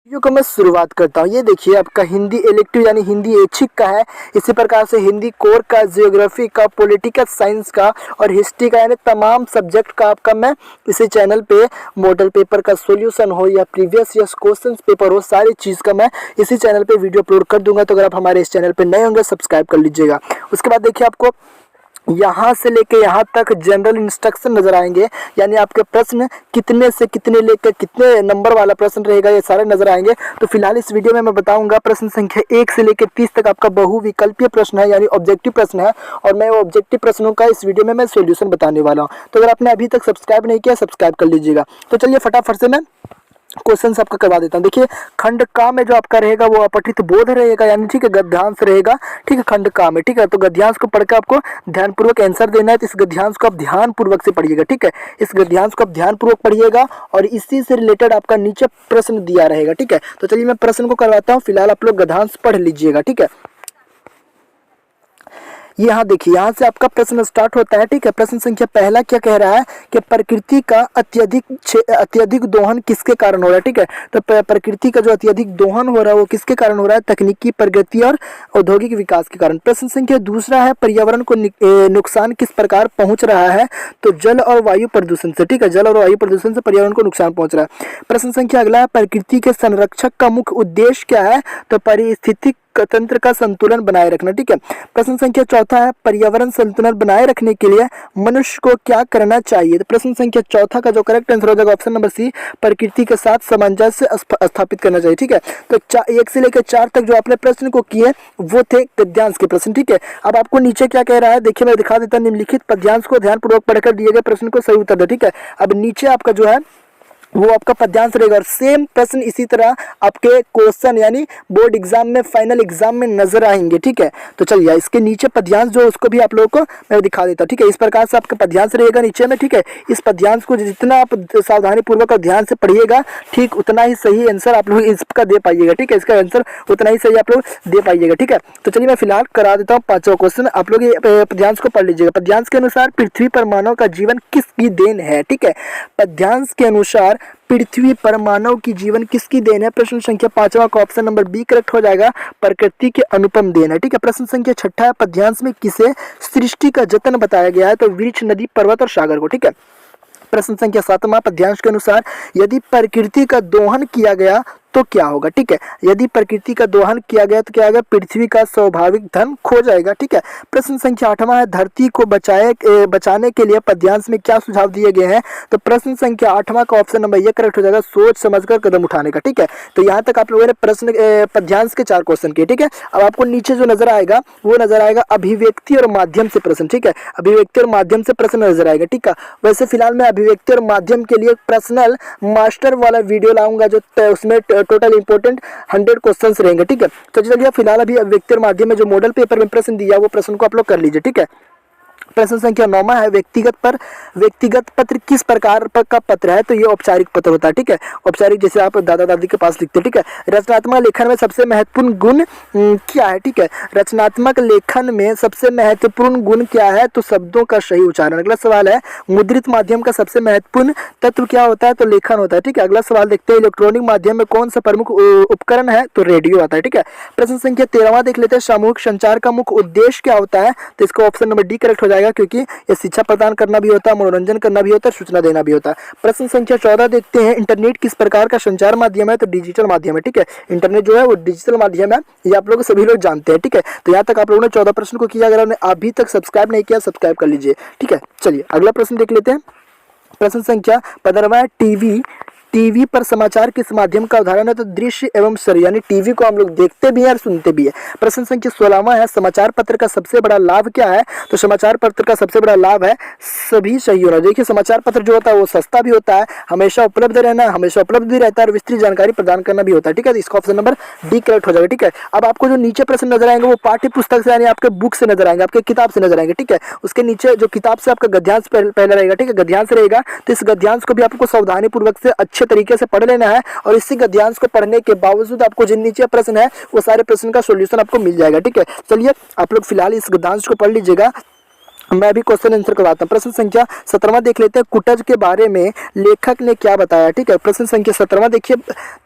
Video को मैं शुरुआत करता हूँ। ये देखिए आपका हिंदी इलेक्टिव यानी हिंदी ऐच्छिक का है। इसी प्रकार से हिंदी कोर का, ज्योग्राफी का, पॉलिटिकल साइंस का और हिस्ट्री का यानी तमाम सब्जेक्ट का आपका मैं इसी चैनल पे मॉडल पेपर का सॉल्यूशन हो या प्रीवियस ईयर क्वेश्चन पेपर हो, सारी चीज़ का मैं इसी चैनल पे वीडियो अपलोड कर दूंगा। तो अगर आप हमारे इस चैनल पर नए होंगे सब्सक्राइब कर लीजिएगा। उसके बाद देखिए आपको यहाँ से लेके यहाँ तक जनरल इंस्ट्रक्शन नजर आएंगे, यानी आपके प्रश्न कितने से कितने लेकर कितने नंबर वाला प्रश्न रहेगा ये सारे नजर आएंगे। तो फिलहाल इस वीडियो में मैं बताऊंगा प्रश्न संख्या 1 से लेकर 30 तक आपका बहुविकल्पीय प्रश्न है यानी ऑब्जेक्टिव प्रश्न है, और मैं वो ऑब्जेक्टिव प्रश्नों का इस वीडियो में मैं सोल्यूशन बताने वाला हूँ। तो अगर आपने अभी तक सब्सक्राइब नहीं किया सब्सक्राइब कर लीजिएगा। तो चलिए फटाफट से मैं क्वेश्चन आपका करवा देता हूँ। देखिए खंड का में जो आपका रहेगा वो अपठित बोध रहेगा, यानी ठीक है गद्यांश रहेगा। ठीक है खंड का में, ठीक है। तो गद्यांश को पढ़कर आपको ध्यानपूर्वक आंसर देना है। तो इस गद्यांश को आप ध्यानपूर्वक से पढ़िएगा। ठीक है, इस गद्यांश को आप ध्यानपूर्वक पढ़िएगा और इसी से रिलेटेड आपका नीचे प्रश्न दिया रहेगा। ठीक है, तो चलिए मैं प्रश्न को करवाता हूँ। फिलहाल आप लोग गद्यांश पढ़ लीजिएगा। ठीक है, यहाँ देखिए यहाँ से आपका प्रश्न स्टार्ट होता है। ठीक है, प्रश्न संख्या पहला क्या कह रहा है कि प्रकृति का अत्यधिक दोहन किसके कारण हो रहा है। ठीक है, तो प्रकृति का जो अत्यधिक दोहन हो रहा है वो किसके कारण हो रहा है? तकनीकी प्रगति और औद्योगिक विकास के कारण। प्रश्न संख्या दूसरा है पर्यावरण को नुकसान किस प्रकार पहुंच रहा है? तो जल और वायु प्रदूषण से। ठीक है, जल और वायु प्रदूषण से पर्यावरण को नुकसान पहुंच रहा है। प्रश्न संख्या अगला है प्रकृति के संरक्षक का मुख्य उद्देश्य क्या है? तो पारिस्थितिक तंत्र का संतुलन बनाए रखना। ठीक है, प्रश्न संख्या चौथा है पर्यावरण संतुलन बनाए रखने के लिए मनुष्य को क्या करना चाहिए? तो प्रश्न संख्या चौथा का जो करेक्ट आंसर हो जाएगा ऑप्शन नंबर सी, प्रकृति के साथ सामंजस्य स्थापित करना चाहिए। ठीक है, तो 1 से लेकर 4 तक जो आपने प्रश्न को किए वो थे गद्यांश के प्रश्न। ठीक है, अब आपको नीचे क्या कह रहा है देखिए मैं दिखा देता हूं। निम्नलिखित पद्यांश को ध्यानपूर्वक पढ़कर दिए गए प्रश्न को सही उत्तर दे। ठीक है, अब नीचे आपका जो है वो आपका पद्यांश रहेगा और सेम प्रश्न इसी तरह आपके क्वेश्चन यानी बोर्ड एग्जाम में, फाइनल एग्जाम में नजर आएंगे। ठीक है, तो चलिए इसके नीचे पद्यांश जो उसको भी आप लोगों को मैं दिखा देता हूँ। ठीक है, इस प्रकार से आपका पद्यांश रहेगा नीचे में। ठीक है, इस पद्यांश को जितना आप सावधानी पूर्वक और ध्यान से पढ़िएगा ठीक उतना ही सही आंसर आप लोग इसका दे पाइएगा। ठीक है, इसका आंसर उतना ही सही आप लोग दे पाइएगा। ठीक है, तो चलिए मैं फिलहाल करा देता हूँ 5वां क्वेश्चन। आप लोग ये पद्यांश को पढ़ लीजिएगा। पद्यांश के अनुसार पृथ्वी पर मानव का जीवन किसकी देन है? ठीक है, पद्यांश के अनुसार पृथ्वी पर मानव की जीवन किसकी देन है? प्रश्न संख्या 5वां का ऑप्शन नंबर बी करेक्ट हो जाएगा, प्रकृति के अनुपम देन है। ठीक है, प्रश्न संख्या 6 है पद्यांश में किसे सृष्टि का जतन बताया गया है? तो वृक्ष, नदी, पर्वत और सागर को। ठीक है, प्रश्न संख्या 7 पद्यांश के अनुसार यदि प्रकृति का दोहन किया गया तो क्या होगा? ठीक है, यदि प्रकृति का दोहन किया गया तो क्या होगा? पृथ्वी का स्वाभाविक धन खो जाएगा। ठीक है, प्रश्न संख्या 8 है धरती को बचाने के लिए पद्यांश में क्या सुझाव दिए गए हैं? तो प्रश्न संख्या 8 का ऑप्शन नंबर ये करेक्ट हो जाएगा, सोच समझकर कदम उठाने का। ठीक है, तो यहाँ तक आप लोगों ने प्रश्न पद्यांश के 4 क्वेश्चन किए। ठीक है, अब आपको नीचे जो नजर आएगा वो नजर आएगा अभिव्यक्ति और माध्यम से प्रश्न। ठीक है, अभिव्यक्ति और माध्यम से प्रश्न नजर आएगा। ठीक है, वैसे फिलहाल मैं अभिव्यक्ति और माध्यम के लिए पर्सनल मास्टर वाला वीडियो लाऊंगा जो उसमें टोटल इंपोर्टेंट 100 क्वेश्चंस रहेंगे। ठीक है, तो चलिए फिलहाल अभी अभिव्यक्ति और माध्यम में जो मॉडल पेपर में प्रश्न दिया वो प्रश्न को आप लोग कर लीजिए। ठीक है, प्रश्न संख्या 9 है व्यक्तिगत पत्र किस प्रकार का पत्र है? तो ये औपचारिक पत्र होता है। ठीक है, औपचारिक जैसे आप दादा दादी के पास लिखते हैं। ठीक है, रचनात्मक लेखन में सबसे महत्वपूर्ण गुण क्या है? ठीक है, रचनात्मक लेखन में सबसे महत्वपूर्ण गुण क्या है? तो शब्दों का सही उच्चारण। अगला सवाल है मुद्रित माध्यम का सबसे महत्वपूर्ण तत्व क्या होता है? तो लेखन होता है। ठीक है, अगला सवाल देखते हैं इलेक्ट्रॉनिक माध्यम में कौन सा प्रमुख उपकरण है? तो रेडियो आता है। ठीक है, प्रश्न संख्या 13 देख लेते हैं सामूहिक संचार का मुख्य उद्देश्य क्या होता है? तो इसका ऑप्शन नंबर डी करेक्ट हो जाएगा, क्योंकि ये शिक्षा प्रदान करना भी होता है, मनोरंजन करना भी होता है, सूचना देना भी होता है। प्रश्न संख्या 14 देखते हैं इंटरनेट किस प्रकार का संचार माध्यम है? तो डिजिटल माध्यम है। ठीक है, इंटरनेट जो है वो डिजिटल माध्यम है, ये आप लोग सभी लोग जानते हैं। ठीक है, तो यहाँ तक आप लोगों ने 14 प्रश्न को किया। अगर आपने अभी तक सब्सक्राइब नहीं किया सब्सक्राइब कर लीजिए। ठीक है, चलिए अगला प्रश्न देख लेते हैं। प्रश्न संख्या 15 टीवी पर समाचार किस माध्यम का उदाहरण है? तो दृश्य एवं श्रव्य, यानी टीवी को हम लोग देखते भी हैं और सुनते भी है। प्रश्न संख्या 16 है समाचार पत्र का सबसे बड़ा लाभ क्या है? तो समाचार पत्र का सबसे बड़ा लाभ है सभी सही होना। देखिए समाचार पत्र जो होता है वो सस्ता भी होता है, हमेशा उपलब्ध रहना, हमेशा उपलब्ध भी रहता है और विस्तृत जानकारी प्रदान करना भी होता है। ठीक है, तो इसका ऑप्शन नंबर डी करेक्ट हो जाएगा। ठीक है, अब आपको जो नीचे प्रश्न नजर आएंगे वो पाठ्य पुस्तक से यानी आपके बुक से नजर आएंगे, आपके किताब से नजर आएंगे। ठीक है, उसके नीचे जो किताब से आपका गद्यांश पहले रहेगा। ठीक है, गद्यांश रहेगा, तो इस गद्यांश को भी आपको सावधानी पूर्वक से अच्छे तरीके से पढ़ लेना है और इसी गद्यांश को पढ़ने के बावजूद आपको जिन नीचे प्रश्न है वो सारे प्रश्न का सॉल्यूशन आपको मिल जाएगा। ठीक है, चलिए आप लोग फिलहाल इस गद्यांश को पढ़ लीजिएगा। मैं भी क्वेश्चन आंसर करवाता हूँ। प्रश्न संख्या 17वां देख लेते हैं, कुटज के बारे में लेखक ने क्या बताया। ठीक है, प्रश्न संख्या 17वां देखिए,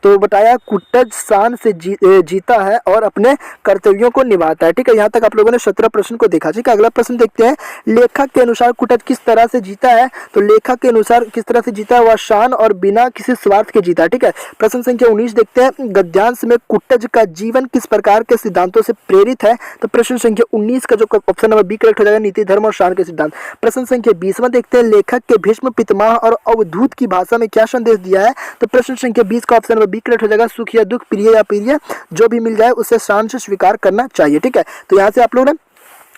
तो बताया कुटज शान से जीता है और अपने कर्तव्यों को निभाता है। ठीक है, यहाँ तक आप लोगों ने 17 प्रश्न को देखा। ठीक है, अगला प्रश्न देखते हैं, लेखक के अनुसार कुटज किस तरह से जीता है। तो लेखक के अनुसार किस तरह से जीता है, वह शान और बिना किसी स्वार्थ के जीता है। ठीक है, प्रश्न संख्या 19 देखते हैं, गद्यांश में कुटज का जीवन किस प्रकार के सिद्धांतों से प्रेरित है। तो प्रश्न संख्या 19 का जो ऑप्शन नंबर बी करेक्ट हो जाएगा, नीति धर्म और शान के सिद्धांत। प्रश्न संख्या 20वां देखते हैं, लेखक के भीष्म पितामह और अवधूत की भाषा में क्या संदेश दिया है। तो प्रश्न संख्या 20 का ऑप्शन नंबर बी करेक्ट हो जाएगा, सुख या दुख, प्रिय या प्रिय, जो भी मिल जाए उसे शान से स्वीकार करना चाहिए। ठीक है, तो यहाँ से आप लोग ने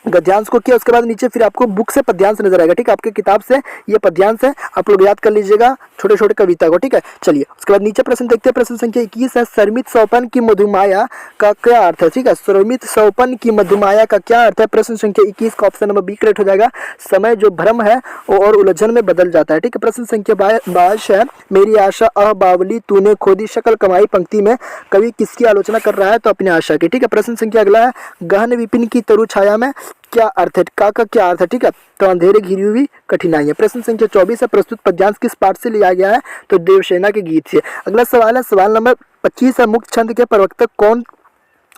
गद्यांश को किया, उसके बाद नीचे फिर आपको बुक से पद्यांश नजर आएगा। ठीक है, आपके किताब से ये पद्यांश है, आप लोग याद कर लीजिएगा छोटे छोटे कविता को। ठीक है, चलिए उसके बाद नीचे प्रश्न देखते हैं, प्रश्न संख्या 21 है, श्रमित स्वपन की मधुमाया का क्या अर्थ है। ठीक है, श्रमित स्वपन की मधुमाया का क्या अर्थ है। प्रश्न संख्या 21 का ऑप्शन नंबर बी करेक्ट हो जाएगा, समय जो भ्रम है और उलझन में बदल जाता है। ठीक है, प्रश्न संख्या 22 है, मेरी आशा अह बावली तूने खोदी शकल कमाई, पंक्ति में कवि किसकी आलोचना कर रहा है। तो अपनी आशा की। ठीक है, प्रश्न संख्या अगला है, गहन विपिन की तरु छाया में क्या अर्थ है, का क्या अर्थ है। ठीक है, तो अंधेरे घिरी हुई कठिनाई है। प्रश्न संख्या 24 है, प्रस्तुत पद्यांश किस पाठ से लिया गया है। तो देवसेना के गीत से। अगला सवाल है, सवाल नंबर 25 है, मुक्त छंद के प्रवर्तक कौन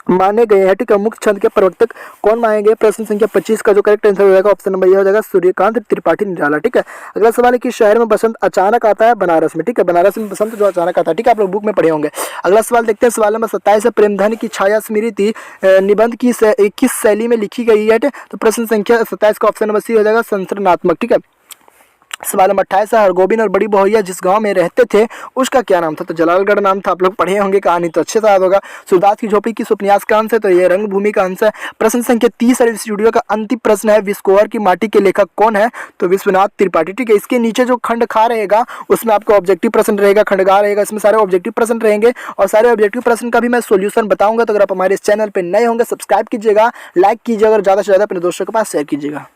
माने गए हैं। ठीक है, मुक्त छंद के प्रवर्तक कौन माने गए। प्रश्न संख्या 25 का जो करेक्ट आंसर हो जाएगा ऑप्शन नंबर ये हो जाएगा, सूर्यकांत त्रिपाठी निराला। ठीक है, अगला सवाल है कि शहर में बसंत अचानक आता है बनारस में। ठीक है, बनारस में बसंत जो अचानक आता है। ठीक है, आप लोग बुक में पढ़े होंगे। अगला सवाल देखते हैं, सवाल नंबर 27 है, प्रेमधन की छाया स्मृति निबंध की किस शैली में लिखी गई है। तो प्रश्न संख्या 27 का ऑप्शन नंबर सी हो जाएगा, संस्मरणात्मक। ठीक है, सवाल नंबर 28 है, हरगोबिंद और बड़ी बहुरिया जिस गांव में रहते थे उसका क्या नाम था। तो जलालगढ़ नाम था। आप लोग पढ़े होंगे कहानी, तो अच्छे से याद होगा। सूरदास की झोपड़ी किस उपन्यास का अंश है। तो ये रंगभूमि का अंश है। प्रश्न संख्या 30 है, इस वीडियो का अंतिम प्रश्न है, विस्कोर की माटी के लेखक कौन है। तो विश्वनाथ त्रिपाठी। ठीक है, इसके नीचे जो खंड खा रहेगा उसमें आपको ऑब्जेक्टिव प्रश्न रहेगा, खंडगा रहेगा, इसमें सारे ऑब्जेक्टिव प्रश्न रहेंगे और सारे ऑब्जेक्टिव प्रश्न का भी मैं सोल्यूशन बताऊंगा। तो अगर आप हमारे इस चैनल पर नए होंगे सब्सक्राइब कीजिएगा, लाइक कीजिएगा और ज़्यादा से ज़्यादा अपने दोस्तों के पास शेयर कीजिएगा।